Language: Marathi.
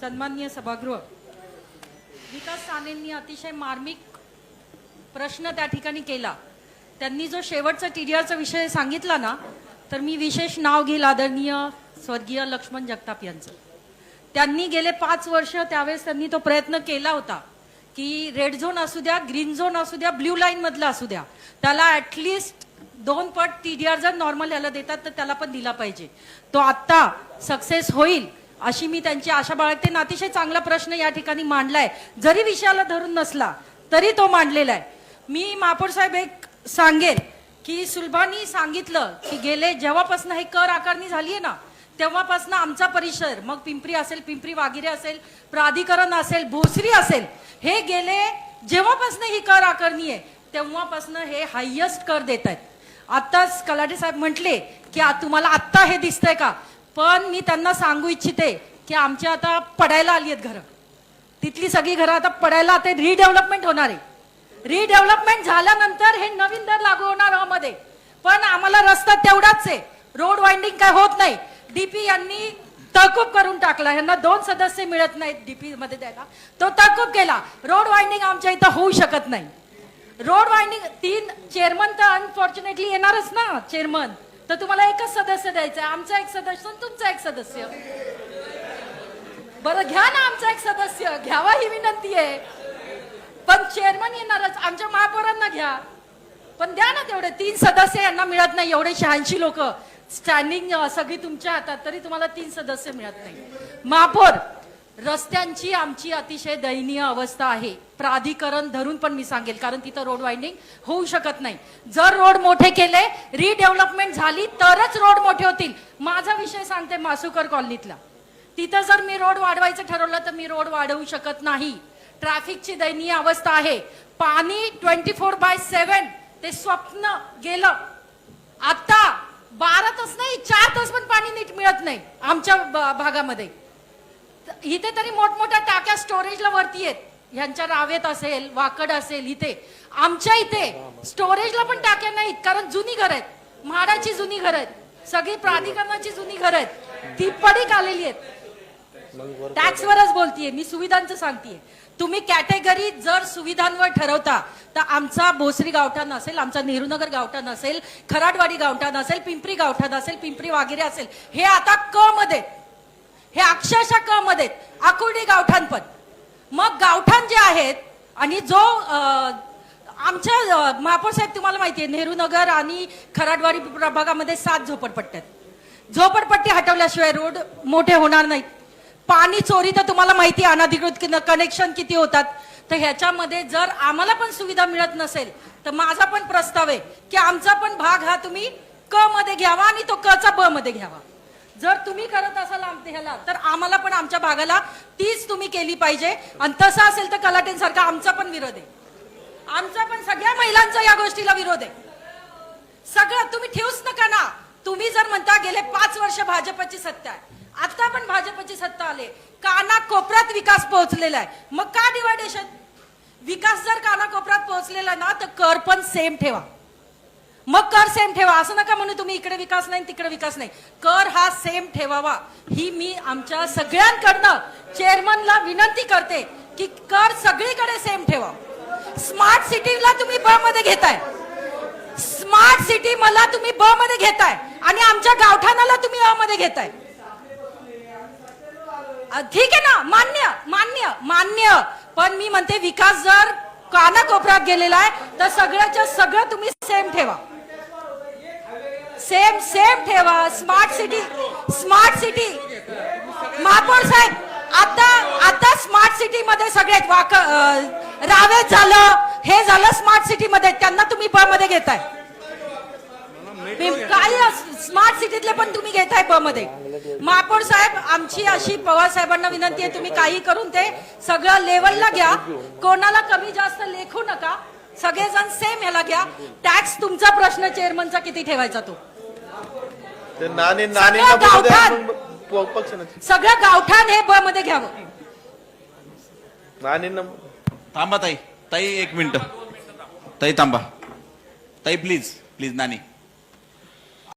सन्माननीय सभागृह, विकास सानेंनी अतिशय मार्मिक प्रश्न त्या ठिकाणी केला. त्यांनी जो शेवटचा टीडीआरचा विषय सांगितला ना, तर मी विशेष नाव घेईल आदरणीय स्वर्गीय लक्ष्मण जगताप यांचं. त्यांनी गेले 5 वर्ष त्यावेळेस त्यांनी तो प्रयत्न केला होता की रेड झोन असू द्या, ग्रीन झोन असू द्या, ब्ल्यू लाईन मधला असू द्या, त्याला ऍटलिस्ट 2 पट टीडीआर जर नॉर्मल याला देतात तर त्याला पण दिला पाहिजे. तो आता सक्सेस होईल अशी मी त्यांची आशा बाळगते. अतिशय चांगला प्रश्न या ठिकाणी मांडलाय, जरी विषयाला धरून नसला तरी तो मांडलेला आहे. मी महापौर साहेब एक सांगेल की सुलभानी सांगितलं की गेले जेव्हापासून हे कर आकारणी झाली आहे ना, तेव्हापासून आमचा परिसर, मग पिंपरी असेल, पिंपरी वागिरे असेल, प्राधिकरण असेल, भोसरी असेल, हे गेले जेव्हापासून ही कर आकारणी आहे तेव्हापासून हे हायेस्ट कर देत आहेत. आताच कलाटे साहेब म्हटले की तुम्हाला आत्ता हे दिसतंय का, पण मी त्यांना सांगू इच्छिते की आमच्या आता पडायला आली आहेत घरं. तिथली सगळी घरं आता पडायला, आता रिडेव्हलपमेंट होणार आहे. रिडेव्हलपमेंट झाल्यानंतर हे नवीन दर लागू होणार मध्ये, पण आम्हाला रस्ता तेवढाच आहे, रोड वाइंडिंग काय होत नाही. डीपी यांनी तहकूब करून टाकला, यांना 2 सदस्य मिळत नाहीत डीपी मध्ये द्यायला, तो तहकूब केला. रोड वाइंडिंग आमच्या इथं होऊ शकत नाही. रोड वाइंडिंग 3 चेअरमन तर अनफॉर्च्युनेटली येणारच ना चेअरमन, तर तुम्हाला एकच सदस्य द्यायचा आहे. आमचा एक सदस्य आणि तुमचा एक सदस्य. बरं घ्या ना, आमचा एक सदस्य घ्यावा ही विनंती आहे. पण चेअरमन येणारच, आमच्या महापौरांना घ्या, पण द्या ना तेवढे 3 सदस्य. यांना मिळत नाही, एवढे 86 लोक स्टँडिंग सगळी तुमच्या हातात, तरी तुम्हाला 3 सदस्य मिळत नाही. महापौर, रस्त्यांची आमची अतिशय दयनीय अवस्था आहे. प्राधिकरण धरून पण मी सांगेल, कारण तिथं रोड वाइंडिंग होऊ शकत नाही. जर रोड मोठे केले, रिडेव्हलपमेंट झाली तरच रोड मोठे होतील. माझा विषय सांगते मासुकर कॉलनीतला, तिथं जर मी रोड वाढवायचं ठरवलं तर मी रोड वाढवू शकत नाही. ट्रॅफिकची दयनीय अवस्था आहे. पाणी 24/7 ते स्वप्न गेलं. आता 12 तास नाही, 4 तास पण पाणी नीट मिळत नाही आमच्या भागामध्ये. इथे तरी मोठमोठ्या टाक्या स्टोरेजला वरती आहेत, ह्यांच्या रावेत असेल, वाकड असेल, इथे आमच्या इथे स्टोरेजला पण टाक्या नाहीत, कारण जुनी घर आहेत, म्हाडाची जुनी घर आहेत, सगळी प्राधिकरणाची जुनी घर आहेत, ती पडीक आलेली आहेत. टॅक्सवरच बोलतीये मी, सुविधांचं सांगतेय. तुम्ही कॅटेगरी जर सुविधांवर ठरवता तर आमचा भोसरी गावठाण असेल, आमचा नेहरूनगर गावठाण असेल, खराडवाडी गावठाण असेल, पिंपरी गावठाण असेल, पिंपरी वागिरे असेल, हे आता क मध्ये, हे अक्षरशः क मध्ये, आकुर्डी गावठाण पण. मग गावठाण जे आहेत, आणि जो आमच्या महापौर साहेब तुम्हाला माहितीये नेहरूनगर आणि खराडवाडी प्रभागामध्ये 7 झोपडपट्ट्या आहेत. झोपडपट्टी हटवल्याशिवाय रोड मोठे होणार नाहीत. पाणी चोरी तर तुम्हाला माहिती आहे, अनधिकृत कनेक्शन किती होतात. तर ह्याच्यामध्ये जर आम्हाला पण सुविधा मिळत नसेल तर माझा पण प्रस्ताव आहे की आमचा पण भाग हा तुम्ही क मध्ये घ्यावा आणि तो क चा ब मध्ये घ्यावा. जर तुम्ही करत असाल ह्याला, तर आम्हाला पण आमच्या भागाला तीच तुम्ही केली पाहिजे. आणि तसं असेल तर कलाटेंसारखा आमचा पण विरोध आहे, आमचा पण सगळ्या महिलांचा या गोष्टीला विरोध आहे. सगळं तुम्ही ठेवूच नका ना. तुम्ही जर म्हणता गेले 5 वर्ष भाजपची सत्ता आहे, आता पण भाजपची सत्ता आले, कानाकोपऱ्यात विकास पोहोचलेला आहे, मग का डिवायडेशन? विकास जर कानाकोपऱ्यात पोहोचलेला ना तर कर पण सेम ठेवा. मग कर सेम ठेवा, असं नका म्हणू तुम्ही इकडे विकास नाही तिकडे विकास नाही. कर हा सेम ठेवावा ही मी आमच्या सगळ्यांकडनं चेअरमनला विनंती करते की कर सगळीकडे सेम ठेवा. स्मार्ट सिटीला तुम्ही ब मध्ये घेताय, स्मार्ट सिटी मला तुम्ही ब मध्ये घेताय आणि आमच्या गावठाणाला तुम्ही अ मध्ये घेताय. ठीक आहे ना, मान्य मान्य मान्य. पण मी म्हणते विकास जर कानाकोपऱ्यात गेलेला आहे तर सगळ्याच्या सगळं तुम्ही सेम ठेवा, सेम सेम ठेवा. स्मार्ट सिटी, स्मार्ट सिटी महापौर साहेब, आता स्मार्ट सिटी मध्ये सगळ्यात रावेत झालं, हे झालं स्मार्ट सिटी मध्ये, त्यांना तुम्ही ब मध्ये घेताय. काही स्मार्ट सिटीतले पण तुम्ही घेताय ब मध्ये. महापौर साहेब, आमची अशी पवार साहेबांना विनंती आहे, तुम्ही काही करून ते सगळं लेवलला घ्या, कोणाला कमी जास्त लेखू नका, सगळेजण सेम ह्याला घ्या. टॅक्स तुमचा प्रश्न, चेअरमनचा किती ठेवायचा तो. सगळं गावठाण हे ब मध्ये घ्यावं. थांबा ताई, ताई 1 मिनिट, ताई थांबा, ताई प्लीज प्लीज नानी.